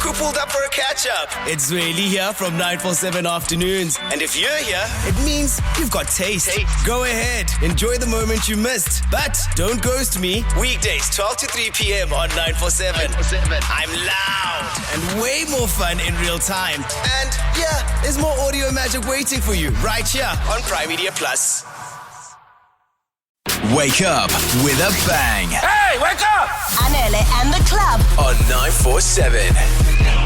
who pulled up for a catch-up. It's really here from 947 Afternoons. And if you're here, it means you've got taste. Go ahead, enjoy the moment you missed. But don't ghost me. Weekdays 12 to 3 p.m. on 947. I'm loud and way more fun in real time. And yeah, there's more audio magic waiting for you right here on Prime Media Plus. Wake up with a bang. Hey, wake up! Anele and The Club On 947.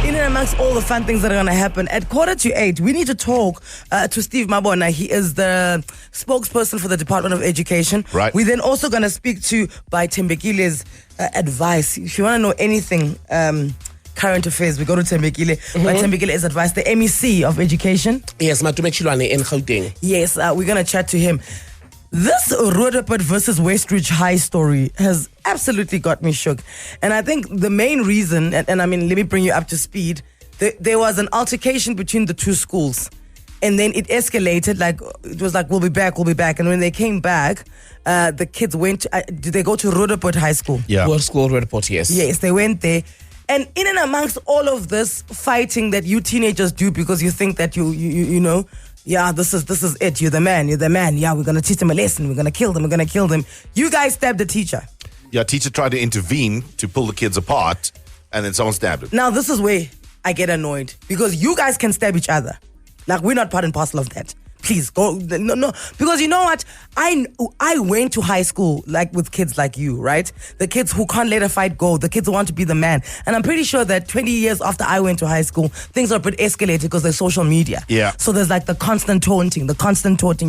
In and amongst all the fun things that are going to happen, at 7:45, we need to talk to Steve Mabona. He is the spokesperson for the Department of Education. Right. We're then also going to speak to, by Thembekile's advice. If you want to know anything current affairs, we go to Thembekile. By Thembekile's advice, the MEC of Education. Yes, Matome Chiloane in Gauteng. Yes, we're going to chat to him. This Roodepoort versus Westridge High story has absolutely got me shook. And I think the main reason, and I mean, let me bring you up to speed, there was an altercation between the two schools. And then it escalated, it was like, we'll be back. And when they came back, the kids went, did they go to Roodepoort High School? Yeah. Hoërskool Roodepoort, yes. Yes, they went there. And in and amongst all of this fighting that you teenagers do because you think that you know, yeah, this is it. You're the man. Yeah, we're going to teach them a lesson. We're going to kill them. You guys stabbed the teacher. Yeah, teacher tried to intervene to pull the kids apart, and then someone stabbed him. Now, this is where I get annoyed because you guys can stab each other. Like, we're not part and parcel of that. Please go. No. Because you know what? I went to high school with kids like you, right? The kids who can't let a fight go. The kids who want to be the man. And I'm pretty sure that 20 years after I went to high school, things are a bit escalated because there's social media. Yeah. So there's the constant taunting.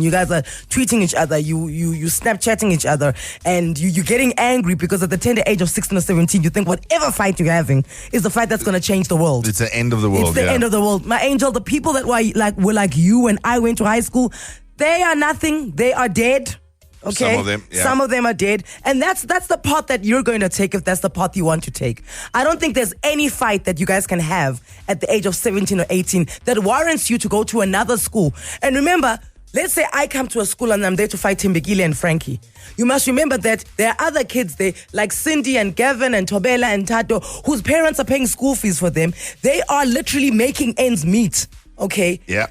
You guys are tweeting each other. You Snapchatting each other. And you're getting angry because at the tender age of 16 or 17, you think whatever fight you're having is the fight that's going to change the world. It's the end of the world. It's the end of the world. My angel, the people that were like you when I went to high school, they are nothing. They are dead. Okay? Some of them, yeah. Some of them are dead. And that's the path that you're going to take if that's the path you want to take. I don't think there's any fight that you guys can have at the age of 17 or 18 that warrants you to go to another school. And remember, let's say I come to a school and I'm there to fight Thembekile and Frankie. You must remember that there are other kids there, like Cindy and Gavin and Tobela and Tato, whose parents are paying school fees for them. They are literally making ends meet. Okay? Yeah.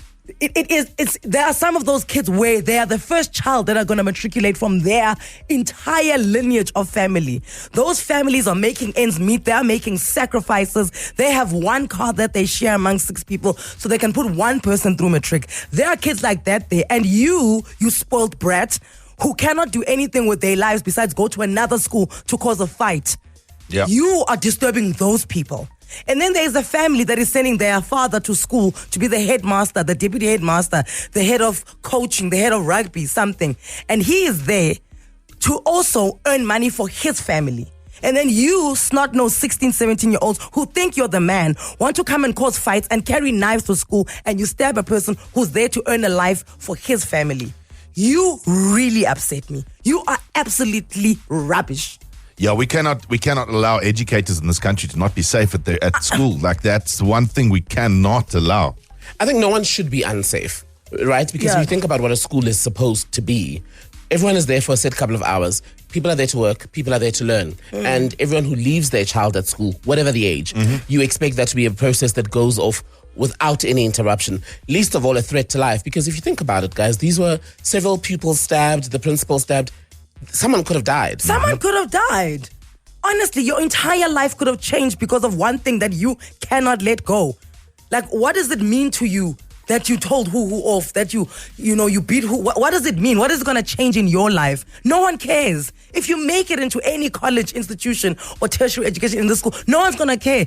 There are some of those kids where they are the first child that are going to matriculate from their entire lineage of family. Those families are making ends meet. They are making sacrifices. They have one car that they share among 6 people so they can put one person through matric. There are kids like that there. And you spoiled brat who cannot do anything with their lives besides go to another school to cause a fight. Yeah. You are disturbing those people. And then there's a family that is sending their father to school to be the headmaster, the deputy headmaster, the head of coaching, the head of rugby, something. And he is there to also earn money for his family. And then you, snot-nosed 16, 17-year-olds who think you're the man, want to come and cause fights and carry knives to school, and you stab a person who's there to earn a life for his family. You really upset me. You are absolutely rubbish. Yeah, we cannot allow educators in this country to not be safe at school. That's the one thing we cannot allow. I think no one should be unsafe, right? Because if you think about what a school is supposed to be, everyone is there for a set couple of hours. People are there to work. People are there to learn. And everyone who leaves their child at school, whatever the age, you expect that to be a process that goes off without any interruption. Least of all, a threat to life. Because if you think about it, guys, these were several pupils stabbed, the principal stabbed. Someone could have died. Someone could have died. Honestly, your entire life could have changed because of one thing that you cannot let go. What does it mean to you that you told who off, that you beat who? What does it mean? What is going to change in your life? No one cares. If you make it into any college institution or tertiary education in the school, no one's going to care.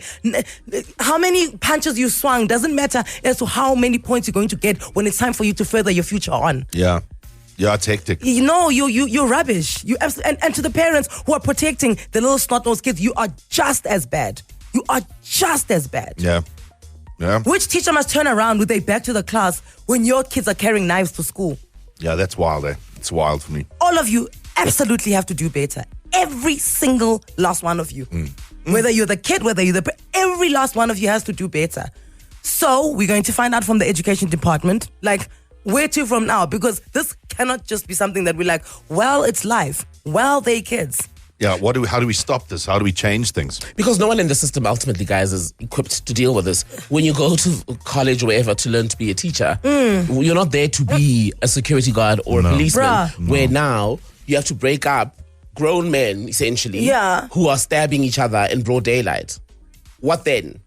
How many punches you swung doesn't matter as to how many points you're going to get when it's time for you to further your future on. Yeah. Yeah, it's hectic. You're rubbish. And to the parents who are protecting the little snot-nosed kids, you are just as bad. You are just as bad. Yeah. Yeah. Which teacher must turn around with their back to the class when your kids are carrying knives to school? Yeah, that's wild, eh? It's wild for me. All of you absolutely have to do better. Every single last one of you. Whether you're the kid, whether you're every last one of you has to do better. So we're going to find out from the education department, where to from now? Because this cannot just be something that we're well, it's life. Well, they kids. Yeah, how do we stop this? How do we change things? Because no one in the system ultimately, guys, is equipped to deal with this. When you go to college or wherever to learn to be a teacher, you're not there to be a security guard or a policeman, where now you have to break up grown men, essentially, who are stabbing each other in broad daylight. What then?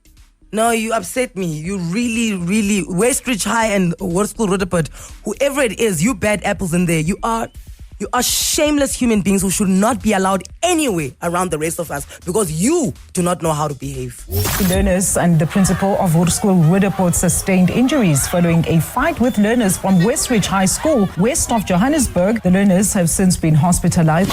No, you upset me. You really, really, Westridge High and Hoërskool Roodepoort, whoever it is, you bad apples in there, you are shameless human beings who should not be allowed anywhere around the rest of us because you do not know how to behave. Learners and the principal of Hoërskool Roodepoort sustained injuries following a fight with learners from Westridge High School, west of Johannesburg. The learners have since been hospitalized.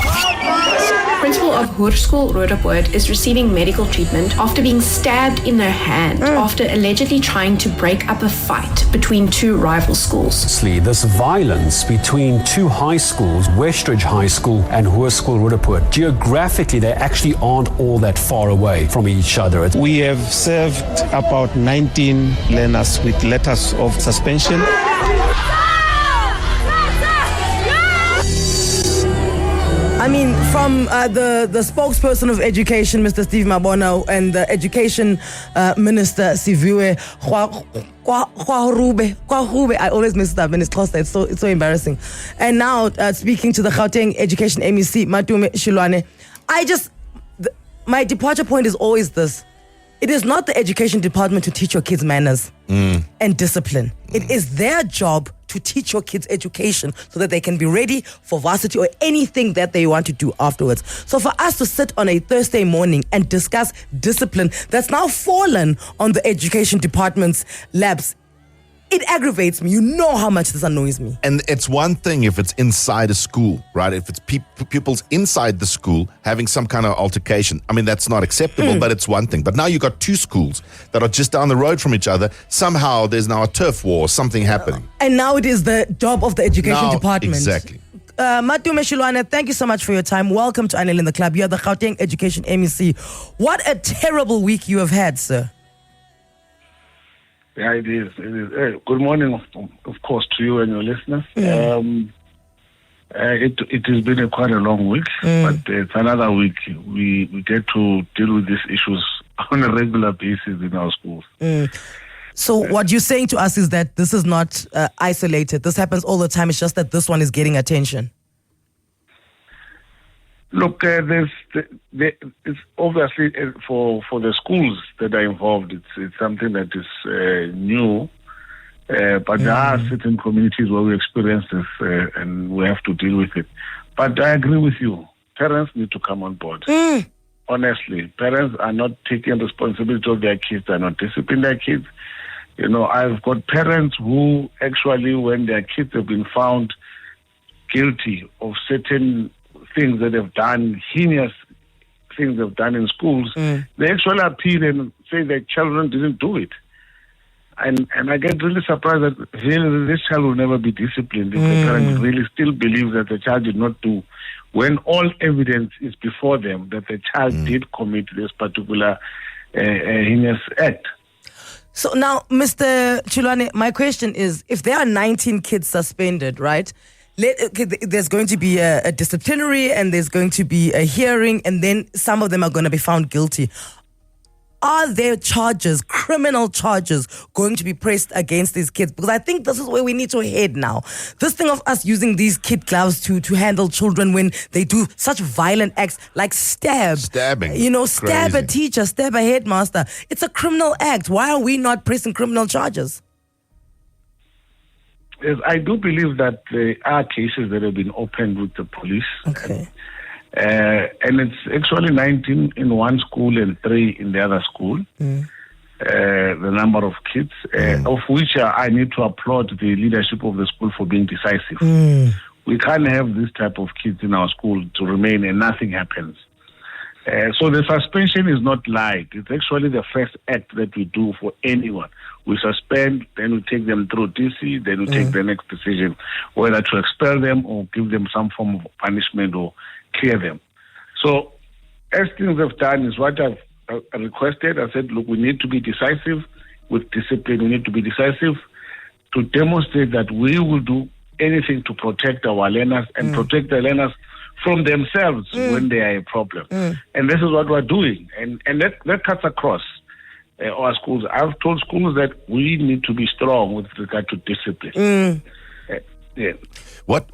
Principal of Hoërskool Roodepoort is receiving medical treatment after being stabbed in their hand after allegedly trying to break up a fight between two rival schools. This violence between two high schools, Westridge High School and Hoërskool Roodepoort, geographically they actually aren't all that far away from each other. We have served about 19 learners with letters of suspension. I mean, from the spokesperson of education, Mr. Steve Mabona, and the education minister, Siviwe Kwahurube. I always mess it up in Xhosa. It's so embarrassing. And now speaking to the Gauteng Education MEC, Matome Chiloane, my departure point is always this. It is not the education department to teach your kids manners and discipline. It is their job to teach your kids education so that they can be ready for varsity or anything that they want to do afterwards. So for us to sit on a Thursday morning and discuss discipline that's now fallen on the education department's laps, it aggravates me. You know how much this annoys me. And it's one thing if it's inside a school, right? If it's pupils inside the school having some kind of altercation. I mean, that's not acceptable, but it's one thing. But now you've got two schools that are just down the road from each other. Somehow there's now a turf war, something happening. And now it is the job of the education department. Exactly. Matome Chiloane, thank you so much for your time. Welcome to Anele and The Club. You're the Gauteng Education MEC. What a terrible week you have had, sir. Yeah, it is. Good morning, of course, to you and your listeners. It has been quite a long week, but it's another week. We get to deal with these issues on a regular basis in our schools. So what you're saying to us is that this is not isolated. This happens all the time. It's just that this one is getting attention. Look, it's obviously for the schools that are involved, it's something that is new. But there are certain communities where we experience this and we have to deal with it. But I agree with you. Parents need to come on board. Honestly, parents are not taking responsibility of their kids. They're not disciplining their kids. You know, I've got parents who actually, when their kids have been found guilty of certain things that they've done, heinous things they've done in schools, they actually appeal and say their children didn't do it. And I get really surprised that really this child will never be disciplined if the parents really still believe that the child did not do, when all evidence is before them that the child did commit this particular heinous act. So now, Mr. Chiloane, my question is, if there are 19 kids suspended, right? There's going to be a disciplinary and there's going to be a hearing, and then some of them are going to be found guilty. Are there charges, criminal charges, going to be pressed against these kids? Because I think this is where we need to head now. This thing of us using these kid gloves to handle children when they do such violent acts like stabbing. You know, stab a teacher, stab a headmaster. It's a criminal act. Why are we not pressing criminal charges? Yes, I do believe that there are cases that have been opened with the police. Okay. And it's actually 19 in one school and 3 in the other school. The number of kids, of which I need to applaud the leadership of the school for being decisive. We can't have this type of kids in our school to remain and nothing happens. So the suspension is not light. It's actually the first act that we do for anyone. We suspend, then we take them through DC, then we take the next decision, whether to expel them or give them some form of punishment or clear them. So as things have done is what I've requested. I said, look, we need to be decisive with discipline. We need to be decisive to demonstrate that we will do anything to protect our learners and protect the learners from themselves when they are a problem. And this is what we're doing. And that cuts across our schools. I've told schools that we need to be strong with regard to discipline. Yeah. What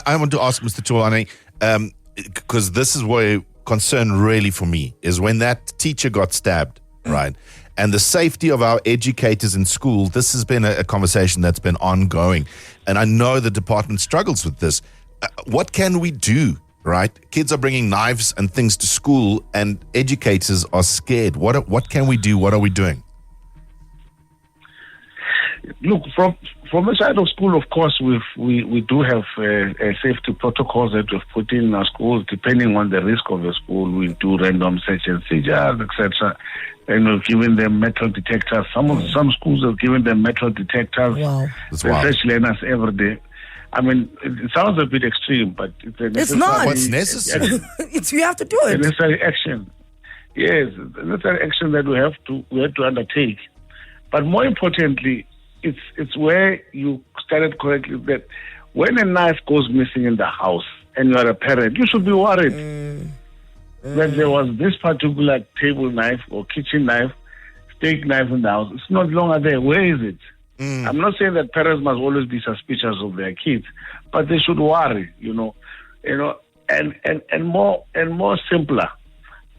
I want to ask Mr. Chiloane, because this is where concern really for me is when that teacher got stabbed, right? And the safety of our educators in school, this has been a conversation that's been ongoing. And I know the department struggles with this. What can we do, right? Kids are bringing knives and things to school and educators are scared. What can we do? What are we doing? Look, from the side of school, of course, we do have safety protocols that we've put in our schools. Depending on the risk of the school, we do random search and seizures, etc. And we've given them metal detectors. Some schools have given them metal detectors. Wow. They search learners every day. I mean, it sounds a bit extreme, but it's not. What's necessary? We have to do it. A necessary action. Yes, a necessary action that we have to undertake. But more importantly, it's where you started correctly that when a knife goes missing in the house and you are a parent, you should be worried that there was this particular table knife or kitchen knife, steak knife in the house. It's not longer there. Where is it? I'm not saying that parents must always be suspicious of their kids, but they should worry, and more simpler.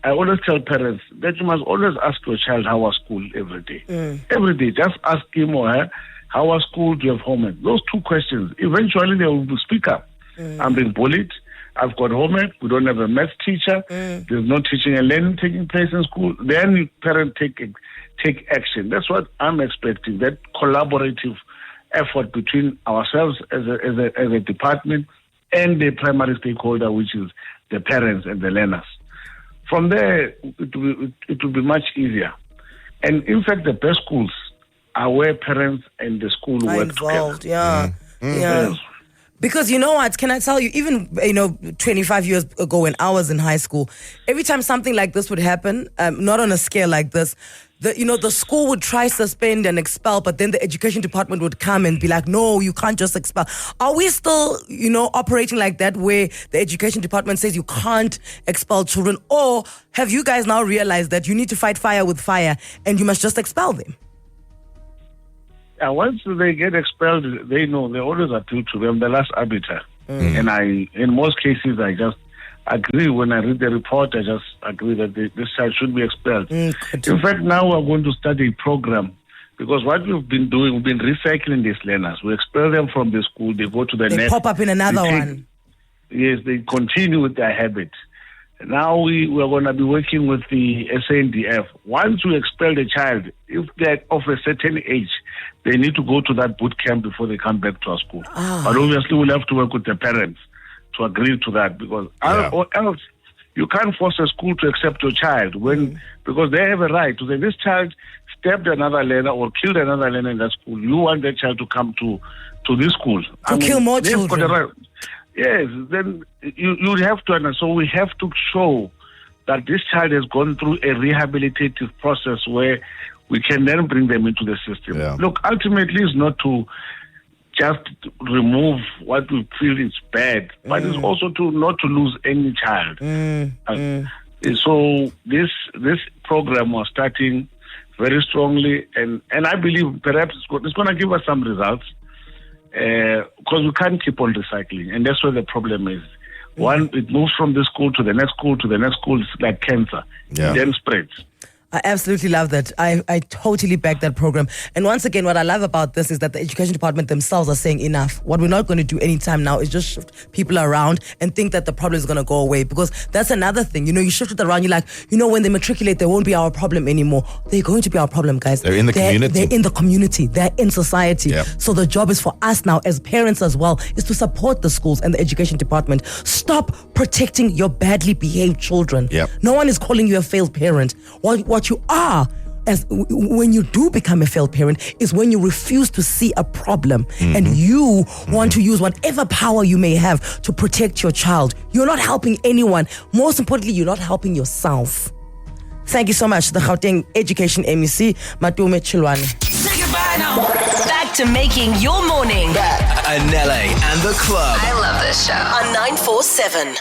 I always tell parents that you must always ask your child how was school every day. Every day, just ask him or her, how was school, do you have homework? Those two questions, eventually they will speak up. I'm being bullied, I've got homework, we don't have a math teacher, there's no teaching and learning taking place in school. Then parents take action. That's what I'm expecting, that collaborative effort between ourselves as a department and the primary stakeholder, which is the parents and the learners. From there, it will be much easier. And in fact, the best schools are where parents and the school work involved, together. Yeah. Because you know what, can I tell you, even 25 years ago when I was in high school, every time something like this would happen, not on a scale like this, the school would try suspend and expel, but then the education department would come and be like, no, you can't just expel. Are we still, operating like that where the education department says you can't expel children? Or have you guys now realized that you need to fight fire with fire and you must just expel them? Once they get expelled, they know they always appeal to them, the last arbiter. And in most cases, I just agree. When I read the report, I just agree that this child should be expelled. In fact, now we're going to start a program, because what we've been doing, we've been recycling these learners. We expel them from the school, they go to the next. They pop up in another one. Yes, they continue with their habit. Now we're going to be working with the SANDF. Once we expel the child, if they're of a certain age, they need to go to that boot camp before they come back to our school. But obviously we'll have to work with the parents to agree to that, because else you can't force a school to accept your child because they have a right to say, this child stabbed another learner or killed another learner in that school. You want that child to come to this school. Kill more children. Yes, then you have to understand. So we have to show that this child has gone through a rehabilitative process where we can then bring them into the system. Yeah. Look, ultimately it's not to just remove what we feel is bad, but it's also not to lose any child. So this program was starting very strongly, and I believe perhaps it's going to give us some results. Because we can't keep on recycling, and that's where the problem is. One, it moves from this school to the next school to the next school. It's like cancer. Yeah. It then spreads. I absolutely love that. I totally back that program. And once again, what I love about this is that the education department themselves are saying enough. What we're not going to do anytime now is just shift people around and think that the problem is going to go away, because that's another thing. You shift it around. You're like, when they matriculate, they won't be our problem anymore. They're going to be our problem, guys. They're in the community. They're in the community. They're in society. Yep. So the job is for us now as parents as well, is to support the schools and the education department. Stop protecting your badly behaved children. Yep. No one is calling you a failed parent. What you are, when you do become a failed parent, is when you refuse to see a problem and you want to use whatever power you may have to protect your child. You're not helping anyone. Most importantly, you're not helping yourself. Thank you so much, the Gauteng Education MEC, Matome Chiloane. Say goodbye now. Back to making your morning. Anele and The Club. I love this show. On 947.